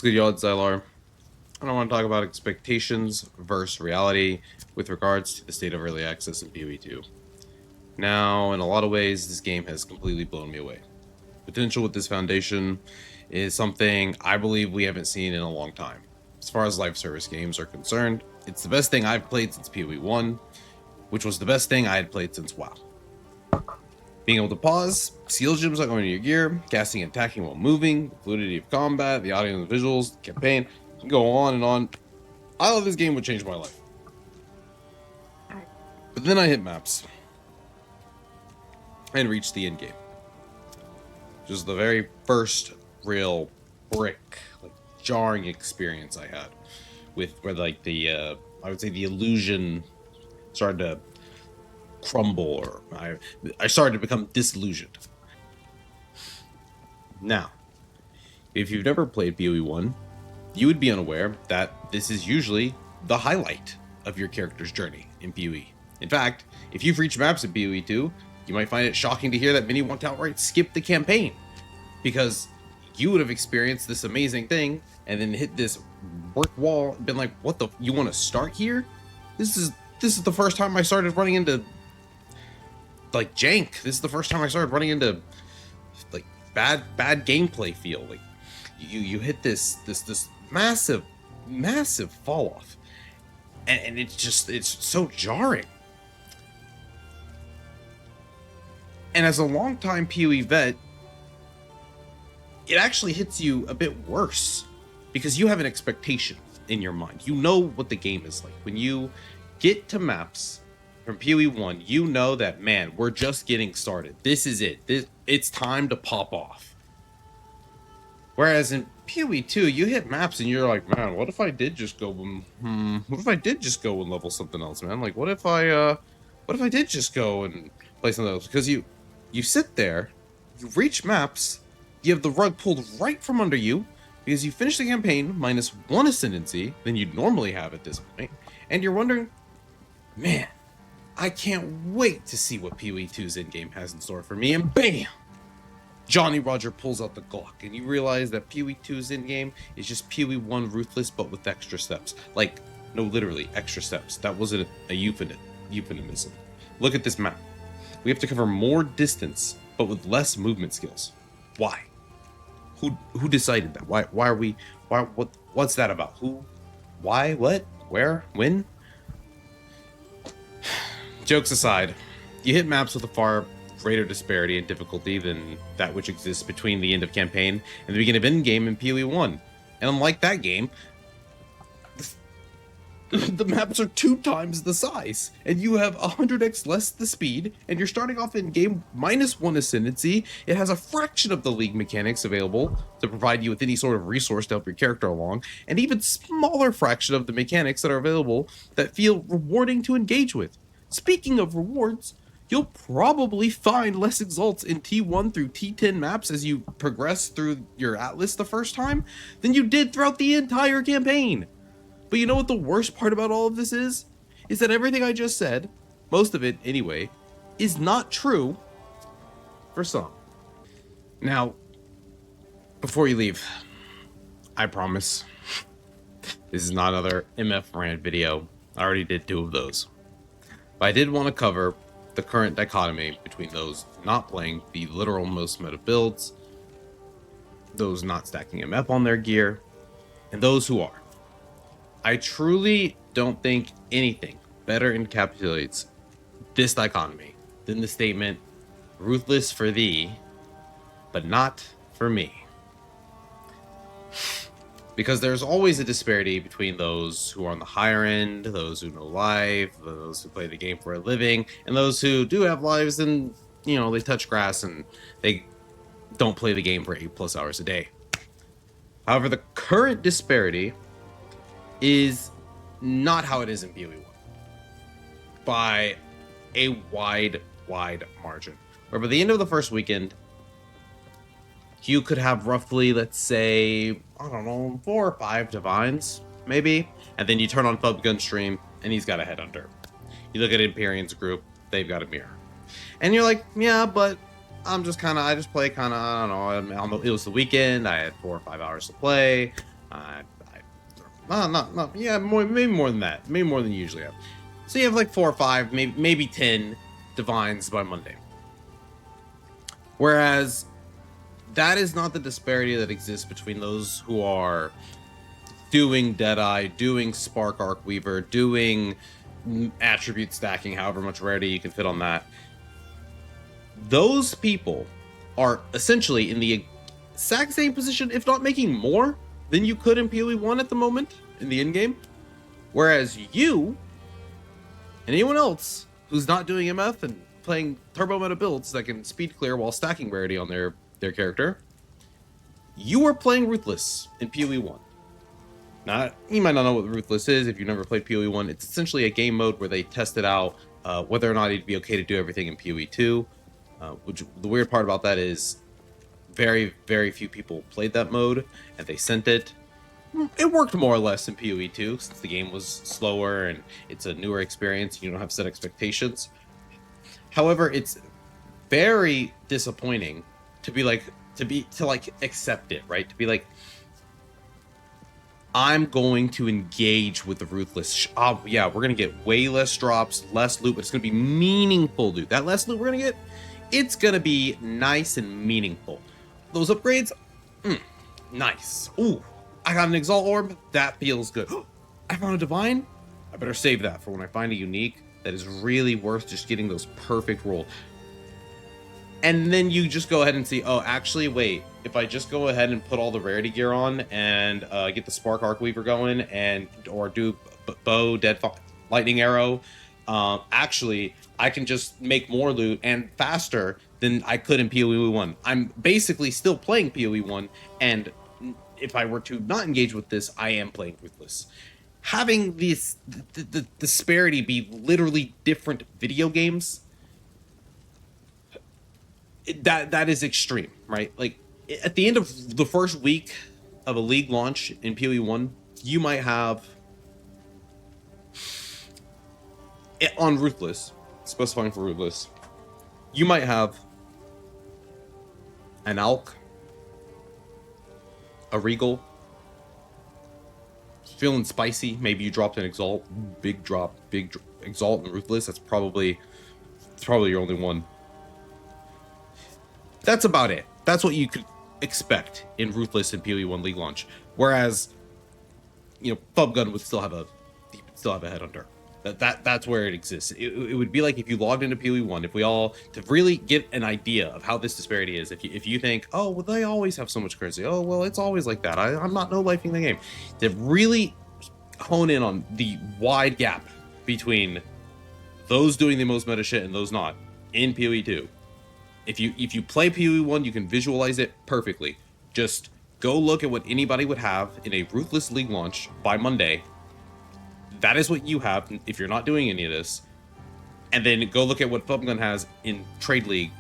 What's good, y'all? It's Zylar. And I want to talk about expectations versus reality with regards to the state of early access in PoE 2. Now, in a lot of ways, this game has completely blown me away. Potential with this foundation is something I believe we haven't seen in a long time. As far as live service games are concerned, it's the best thing I've played since PoE 1, which was the best thing I had played since WoW. Being able to pause, skill gems not going to your gear, casting and attacking while moving, the fluidity of combat, the audio and the visuals, the campaign, you can go on and on. I thought this game would change my life. But then I hit maps and reached the end game. Which was the very first real jarring experience I had with where like the I would say the illusion started to crumble, or I started to become disillusioned. Now, if you've never played PoE 1, you would be unaware that this is usually the highlight of your character's journey in PoE. In fact, if you've reached maps in PoE 2, you might find it shocking to hear that many want to outright skip the campaign, because you would have experienced this amazing thing and then hit this brick wall and been like, what the, you want to start here? This is the first time I started running into like jank. This is the first time I started running into like bad gameplay feel. Like you hit this massive fall off, and it's so jarring. And as a longtime PoE vet, it actually hits you a bit worse because you have an expectation in your mind. You know what the game is like. When you get to maps from PoE 1, you know that, man, we're just getting started. This is it. It's time to pop off. Whereas in PoE 2, you hit maps and you're like, man, what if I did just go what if I did just go and level something else, man? Like, what if I did just go and play something else? Because you sit there, you reach maps, you have the rug pulled right from under you because you finish the campaign -1 ascendancy than you'd normally have at this point, and you're wondering, man, I can't wait to see what PoE 2's endgame has in store for me, and bam! Johnny Roger pulls out the Glock, and you realize that PoE 2's endgame is just PoE 1 ruthless, but with extra steps. Like, no, literally, extra steps. That wasn't a euphemism. Look at this map. We have to cover more distance, but with less movement skills. Why? Who decided that? What's that about? Who? Why? What? Where? When? Jokes aside, you hit maps with a far greater disparity in difficulty than that which exists between the end of campaign and the beginning of endgame in PoE 1. And unlike that game, the maps are 2 times the size, and you have 100x less the speed, and you're starting off in game -1 ascendancy. It has a fraction of the league mechanics available to provide you with any sort of resource to help your character along, and even smaller fraction of the mechanics that are available that feel rewarding to engage with. Speaking of rewards, you'll probably find less exalts in T1 through T10 maps as you progress through your atlas the first time than you did throughout the entire campaign. But you know what the worst part about all of this is? Is that everything I just said, most of it anyway, is not true for some. Now, before you leave, I promise, this is not another MF rant video. I already did 2 of those. But I did want to cover the current dichotomy between those not playing the literal most meta builds, those not stacking MF on their gear, and those who are. I truly don't think anything better encapsulates this dichotomy than the statement, ruthless for thee, but not for me. Because there's always a disparity between those who are on the higher end, those who know life, those who play the game for a living, and those who do have lives and, you know, they touch grass and they don't play the game for 8+ hours a day. However, the current disparity is not how it is in PoE 1 by a wide margin. Where by the end of the first weekend, you could have roughly, let's say, I don't know, 4 or 5 divines, maybe, and then you turn on Fubgun's stream, and he's got a headhunter. You look at Empyrean's group, they've got a mirror. And you're like, yeah, but I just play kind of, I don't know, it was the weekend, I had 4 or 5 hours to play, I, yeah, maybe more than that. Maybe more than you usually have. So you have like 4 or 5, maybe 10 divines by Monday. Whereas that is not the disparity that exists between those who are doing Deadeye, doing Spark Arcweaver, doing attribute stacking, however much rarity you can fit on that. Those people are essentially in the exact same position, if not making more than you could in PoE 1 at the moment in the end game. Whereas you and anyone else who's not doing MF and playing turbo meta builds that can speed clear while stacking rarity on their character, you are playing Ruthless in PoE 1. Now, you might not know what Ruthless is if you've never played PoE 1. It's essentially a game mode where they tested out whether or not it'd be okay to do everything in PoE 2. Which the weird part about that is very, very few people played that mode, and they sent it. It worked more or less in PoE 2 since the game was slower and it's a newer experience. You don't have set expectations. However, it's very disappointing to accept it, right? To be like, I'm going to engage with the Ruthless. Yeah, we're going to get way less drops, less loot, but it's going to be meaningful loot. That less loot we're going to get, it's going to be nice and meaningful. Those upgrades, nice. Ooh, I got an Exalt Orb. That feels good. I found a Divine. I better save that for when I find a unique that is really worth just getting those perfect roll. And then you just go ahead and see, oh, actually, wait, if I just go ahead and put all the rarity gear on and get the Spark Arcweaver going or do bow, lightning arrow, actually, I can just make more loot and faster than I could in PoE 1. I'm basically still playing PoE 1, and if I were to not engage with this, I am playing Ruthless. Having this the disparity be literally different video games, that is extreme, right? Like, at the end of the first week of a league launch in PoE 1, you might have on Ruthless, specifying for Ruthless, you might have an Alk, a Regal, feeling spicy. Maybe you dropped an Exalt, big Exalt and Ruthless. That's probably your only one. That's about it. That's what you could expect in Ruthless and PoE 1 league launch. Whereas, Fubgun would still have a headhunter. That's where it exists. It would be like if you logged into PoE 1, if we all, to really get an idea of how this disparity is, if you think, oh, well, they always have so much currency. Oh, well, it's always like that. I'm not no-lifing the game. To really hone in on the wide gap between those doing the most meta shit and those not in PoE 2. If you play PoE 1, you can visualize it perfectly. Just go look at what anybody would have in a Ruthless league launch by Monday. That is what you have if you're not doing any of this. And then go look at what Fubgun has in Trade League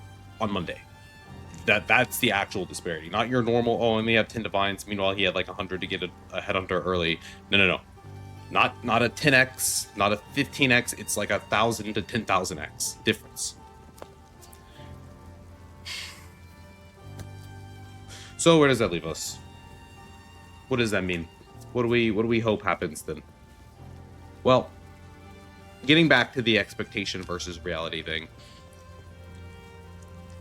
on Monday. That's the actual disparity. Not your normal, oh, and they have 10 Divines. Meanwhile, he had like 100 to get a Headhunter early. No. Not a 10x, not a 15x. It's like 1,000 to 10,000x difference. So where does that leave us? What does that mean? What do we hope happens then? Well, getting back to the expectation versus reality thing,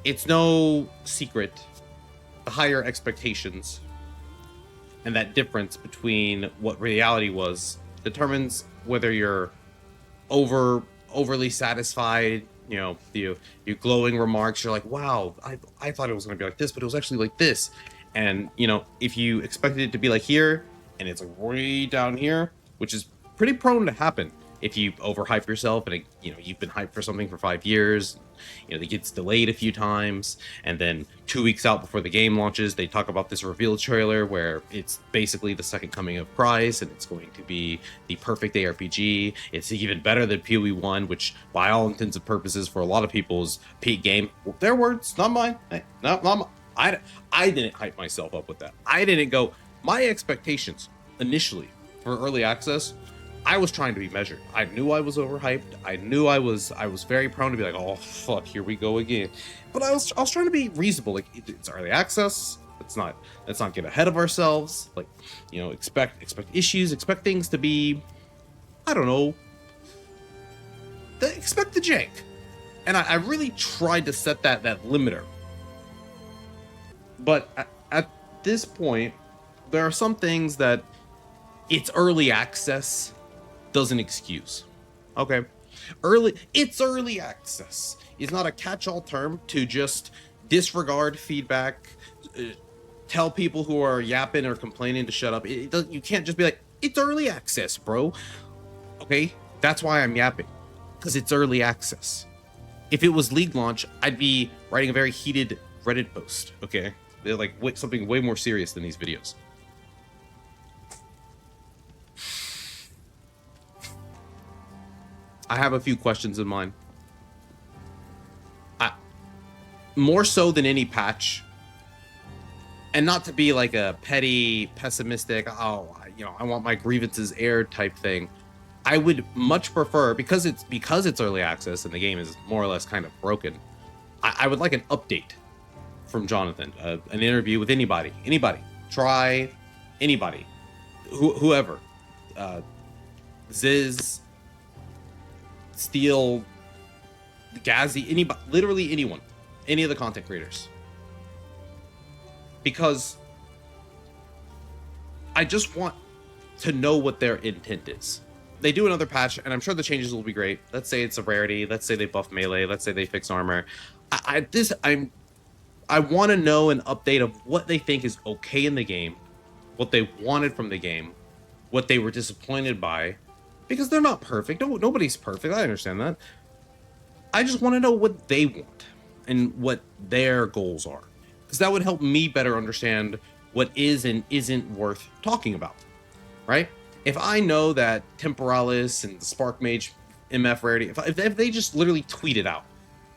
it's no secret the higher expectations and that difference between what reality was determines whether you're overly satisfied. Your glowing remarks, you're like, wow, I thought it was going to be like this, but it was actually like this. And, if you expected it to be like here, and it's like way down here, which is pretty prone to happen if you overhype yourself and, you've been hyped for something for 5 years, it gets delayed a few times. And then 2 weeks out before the game launches, they talk about this reveal trailer where it's basically the second coming of Christ, and it's going to be the perfect ARPG. It's even better than PoE 1, which by all intents and purposes for a lot of people's peak game. Their words, not mine. Hey, not mine. I didn't hype myself up with that. I didn't go, my expectations initially for early access, I was trying to be measured. I knew I was overhyped. I knew I was very prone to be like, oh fuck, here we go again. But I was trying to be reasonable. Like, it's early access. let's not get ahead of ourselves. Like, you know, expect issues, expect things to be, I don't know, expect the jank. And I really tried to set that limiter. But at this point, there are some things that it's early access doesn't excuse. Okay? It's early access is not a catch-all term to just disregard feedback, tell people who are yapping or complaining to shut up. You can't just be like, it's early access, bro. Okay? That's why I'm yapping. Because it's early access. If it was league launch, I'd be writing a very heated Reddit post. Okay? They're like something way more serious than these videos. I have a few questions in mind. More so than any patch, and not to be like a petty, pessimistic, oh, you know, I want my grievances aired type thing. I would much prefer, because it's early access and the game is more or less kind of broken, I would like an update from Jonathan, an interview with anybody, try anybody, whoever, Ziz, Steel, Gazzy, anybody, literally anyone, any of the content creators, because I just want to know what their intent is. They do another patch, and I'm sure the changes will be great. Let's say it's a rarity. Let's say they buff melee. Let's say they fix armor. I want to know an update of what they think is okay in the game, what they wanted from the game, what they were disappointed by, because they're not perfect. Nobody's perfect. I understand that. I just want to know what they want and what their goals are, because that would help me better understand what is and isn't worth talking about, right? If I know that Temporalis and the Spark Mage MF rarity, if they just literally tweet it out,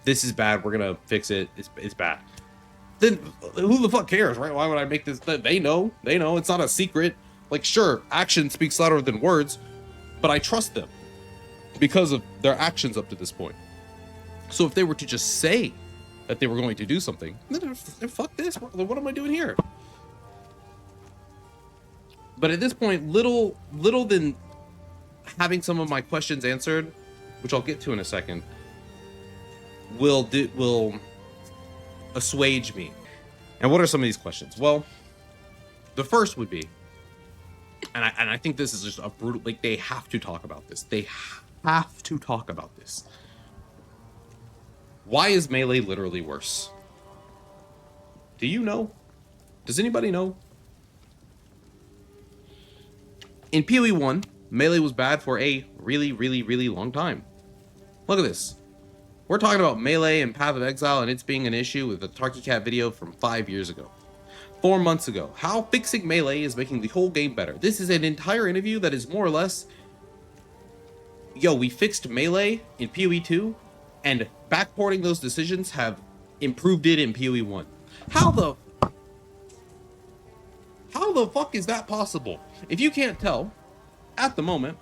this is bad, we're gonna fix it, it's bad, then who the fuck cares, right? Why would I make this? They know, it's not a secret. Like, sure, action speaks louder than words, but I trust them because of their actions up to this point. So if they were to just say that they were going to do something, then fuck this, what am I doing here? But at this point, little than having some of my questions answered, which I'll get to in a second, will assuage me. And what are some of these questions? Well, the first would be, and I think this is just a brutal, like, they have to talk about this. They have to talk about this. Why is melee literally worse? Do you know? Does anybody know? In PoE 1, melee was bad for a really long time. Look at this. We're talking about melee and Path of Exile and it's being an issue with the Tarky Cat video from 5 years ago. 4 months ago. How fixing melee is making the whole game better. This is an entire interview that is more or less, yo, we fixed melee in PoE 2, and backporting those decisions have improved it in PoE 1. How the fuck is that possible? If you can't tell, at the moment,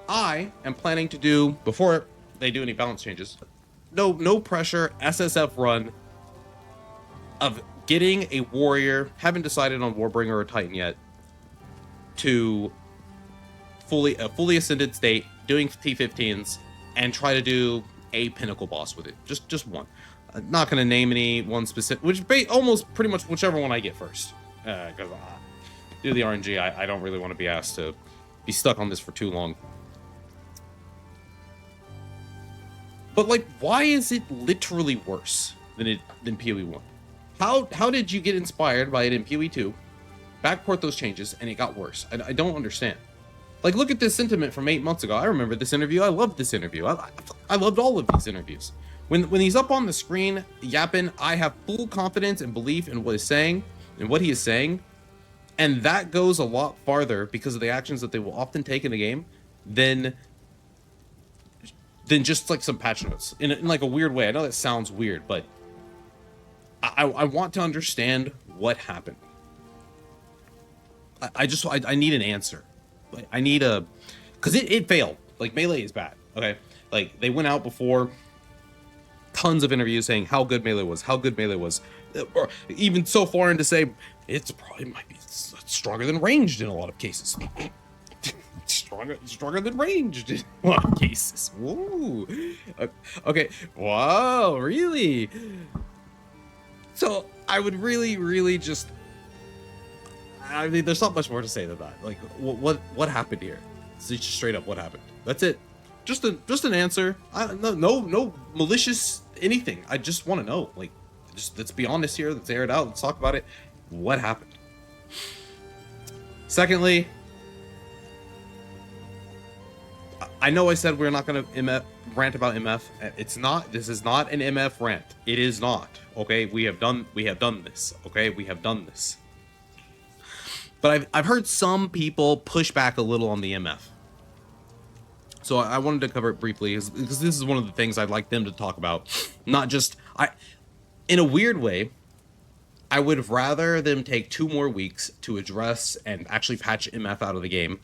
I am planning to do, before they do any balance changes, no pressure SSF run of getting a warrior, haven't decided on Warbringer or Titan yet, to a fully ascended state, doing T15s, and try to do a pinnacle boss with it. Just one. Not going to name any one specific, which almost pretty much whichever one I get first. Because due to the RNG, I don't really want to be asked to be stuck on this for too long. But like, why is it literally worse than PoE 1? How did you get inspired by it in PoE 2, backport those changes, and it got worse? I don't understand. Like, look at this sentiment from 8 months ago. I remember this interview. I loved this interview. I loved all of these interviews. When he's up on the screen yapping, I have full confidence and belief in what he's saying and what he is saying. And that goes a lot farther because of the actions that they will often take in the game than just like some patch notes in like a weird way. I know that sounds weird, but I want to understand what happened. I need an answer. I need a, because it failed. Like, melee is bad. Okay, like, they went out before tons of interviews saying how good Melee was, or even so far into say it's probably might be stronger than ranged in a lot of cases. stronger than ranged in a lot of cases. Whoa. Okay. Wow, really? So I would really just, I mean, there's not much more to say than that. Like, what happened here? So just straight up, what happened? That's it. Just an answer. No malicious anything. I just want to know. Like, just let's be honest here. Let's air it out. Let's talk about it. What happened? Secondly, I know I said we're not going to rant about MF. It's not. This is not an MF rant. It is not. Okay, we have done this. Okay, we have done this. But I've heard some people push back a little on the MF. So I wanted to cover it briefly because this is one of the things I'd like them to talk about. Not just in a weird way, I would rather them take 2 more weeks to address and actually patch MF out of the game,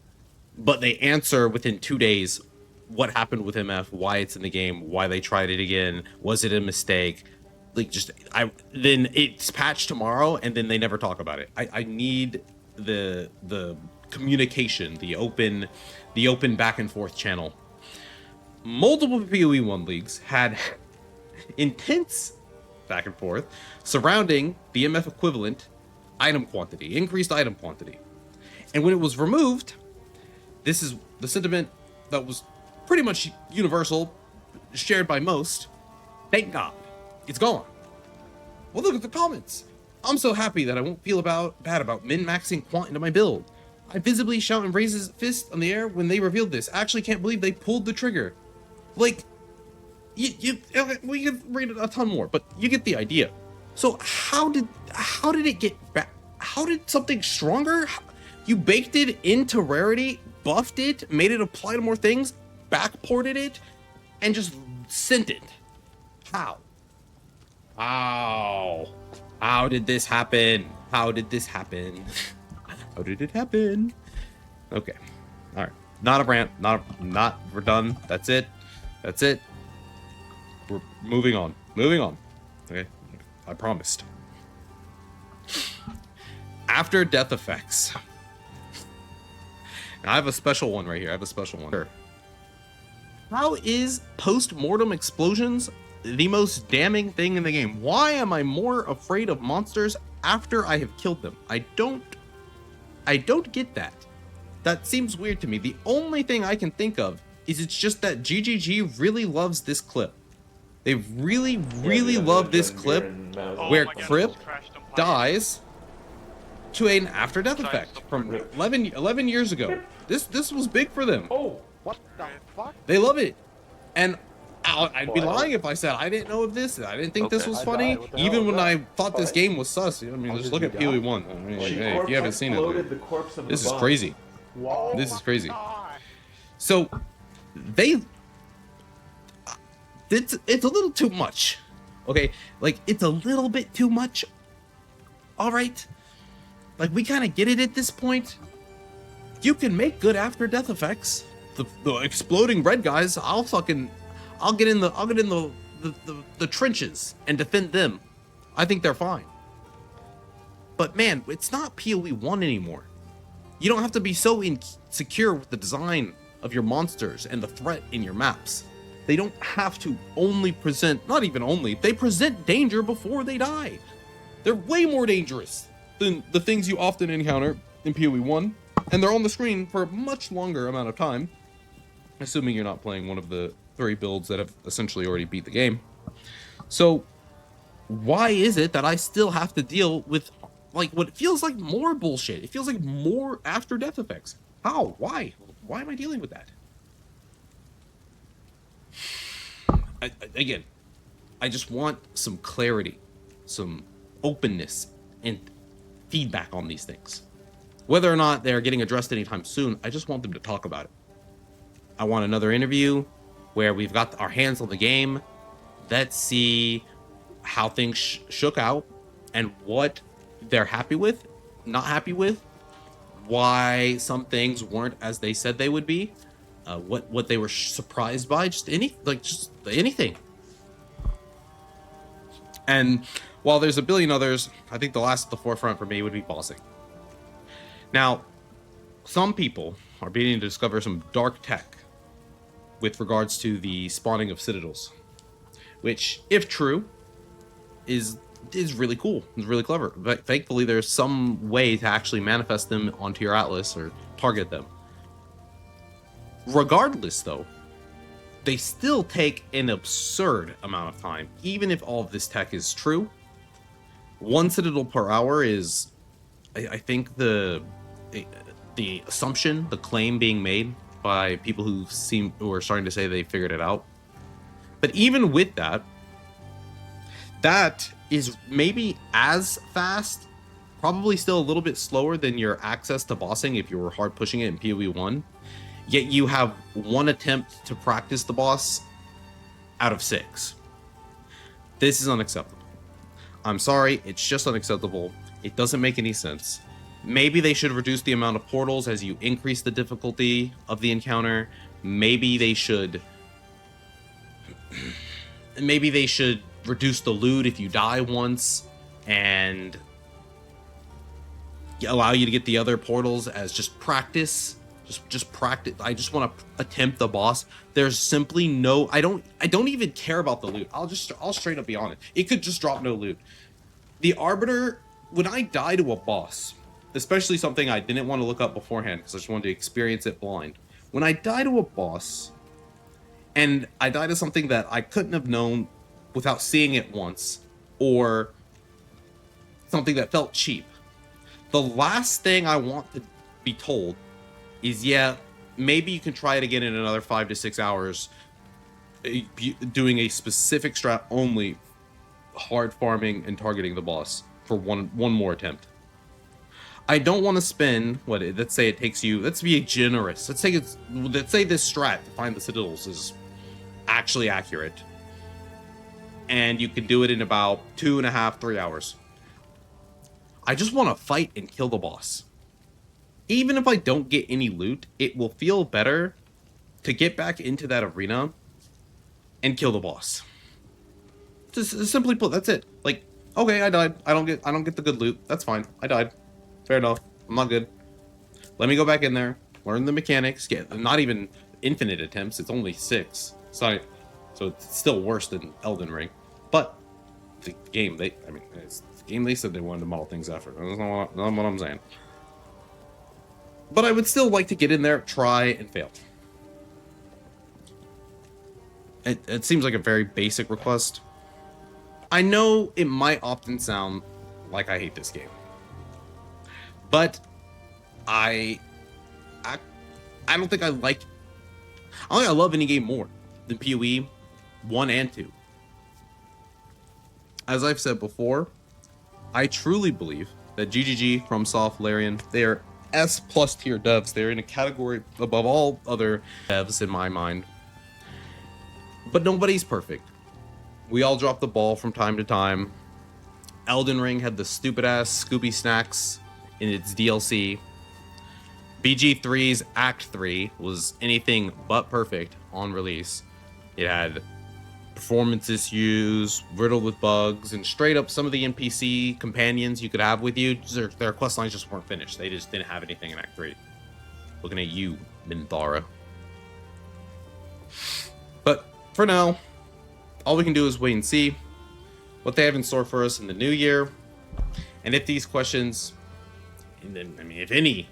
but they answer within 2 days what happened with MF, why it's in the game, why they tried it again, was it a mistake? Like, just then it's patched tomorrow and then they never talk about it. I need the communication, the open back and forth channel. Multiple PoE 1 leagues had intense back and forth surrounding the MF equivalent item quantity, increased item quantity. And when it was removed, this is the sentiment that was pretty much universal, shared by most. Thank God, it's gone. Well, look at the comments. I'm so happy that I won't feel bad about min-maxing quant into my build. I visibly shout and raise his fist on the air when they revealed this. I actually can't believe they pulled the trigger. Like, we could read a ton more, but you get the idea. So how did it get back? How did something stronger? You baked it into rarity, buffed it, made it apply to more things, backported it, and just sent it. How? How did this happen? How did this happen? How did it happen? Okay. All right. Not a rant. We're done. That's it. We're moving on. Okay. I promised. After death effects. And I have a special one right here. Sure. How is post-mortem explosions the most damning thing in the game? Why am I more afraid of monsters after I have killed them? I don't get that. That seems weird to me. The only thing I can think of is it's just that GGG really loves this clip. They really love this clip where Crip dies to an after death effect from 11 years ago. This was big for them. Oh, what the fuck? They love it. And I'd be lying if I said I didn't know of this. I didn't think this was funny. Even when I thought this game was sus. I mean, just look at PoE 1. I mean, like, hey, if you haven't seen it, this is crazy. This is crazy. So it's a little too much. Okay, like it's a little bit too much. All right, like we kind of get it at this point. You can make good after death effects. The exploding red guys, I'll get in the trenches and defend them. I think they're fine. But man, it's not PoE 1 anymore. You don't have to be so insecure with the design of your monsters and the threat in your maps. They don't have to only present, not even only, they present danger before they die. They're way more dangerous than the things you often encounter in PoE 1, and they're on the screen for a much longer amount of time, assuming you're not playing one of the 3 builds that have essentially already beat the game. So why is it that I still have to deal with like what feels like more bullshit? It feels like more after death effects. How? Why am I dealing with that? Again, I just want some clarity, some openness, and feedback on these things. Whether or not they're getting addressed anytime soon, I just want them to talk about it. I want another interview where we've got our hands on the game. Let's see how things shook out and what they're happy with, not happy with, why some things weren't as they said they would be, what they were surprised by, just anything. And while there's a billion others, I think the last at the forefront for me would be bossing. Now, some people are beginning to discover some dark tech with regards to the spawning of citadels, which, if true, is really cool. It's really clever. But thankfully, there's some way to actually manifest them onto your atlas or target them. Regardless, though, they still take an absurd amount of time. Even if all of this tech is true, 1 citadel per hour is, I think, the assumption, the claim being made by people who are starting to say they figured it out. But even with that, that is maybe as fast, probably still a little bit slower than your access to bossing if you were hard pushing it in PoE 1. Yet you have 1 attempt to practice the boss out of 6. This is unacceptable. I'm sorry, it's just unacceptable. It doesn't make any sense. Maybe they should reduce the amount of portals as you increase the difficulty of the encounter. Maybe they should reduce the loot if you die once and allow you to get the other portals as just practice. Just practice. I just want to attempt the boss. There's simply no, I don't even care about the loot. I'll straight up be honest. It could just drop no loot. The Arbiter, when I die to a boss, especially something I didn't want to look up beforehand because I just wanted to experience it blind. When I die to a boss, and I die to something that I couldn't have known without seeing it once, or something that felt cheap, the last thing I want to be told is, yeah, maybe you can try it again in another 5 to 6 hours, doing a specific strat only, hard farming and targeting the boss for one more attempt. I don't want to spend let's say it takes you, let's be generous, let's say this strat to find the citadels is actually accurate, and you can do it in about 2.5 3 hours. I just want to fight and kill the boss. Even if I don't get any loot, it will feel better to get back into that arena and kill the boss. Just simply put, that's it. Like, okay, I died. I don't get the good loot. That's fine. I died. Fair enough. I'm not good. Let me go back in there, learn the mechanics. Get not even infinite attempts. It's only 6. So it's still worse than Elden Ring. But the game it's the game they said they wanted to model things after. That's not what I'm saying. But I would still like to get in there, try, and fail. It seems like a very basic request. I know it might often sound like I hate this game. But I don't think I love any game more than PoE 1 and 2. As I've said before, I truly believe that GGG, FromSoft, Larian, they are S+ tier devs. They're in a category above all other devs in my mind. But nobody's perfect. We all drop the ball from time to time. Elden Ring had the stupid ass Scooby Snacks in its DLC. BG3's Act 3 was anything but perfect on release. It had performance issues, riddled with bugs, and straight up some of the NPC companions you could have with you, their quest lines just weren't finished. They just didn't have anything in Act 3. Looking at you, Minthara. But for now, all we can do is wait and see what they have in store for us in the new year. And if these questions, if any,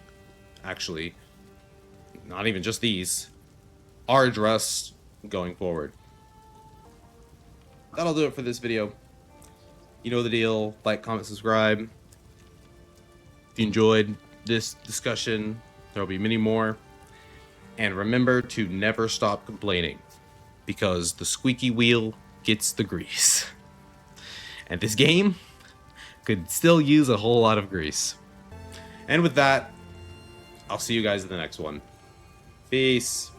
actually, not even just these, are addressed going forward. That'll do it for this video. You know the deal. Like, comment, subscribe. If you enjoyed this discussion, there will be many more. And remember to never stop complaining, because the squeaky wheel gets the grease. And this game could still use a whole lot of grease. And with that, I'll see you guys in the next one. Peace.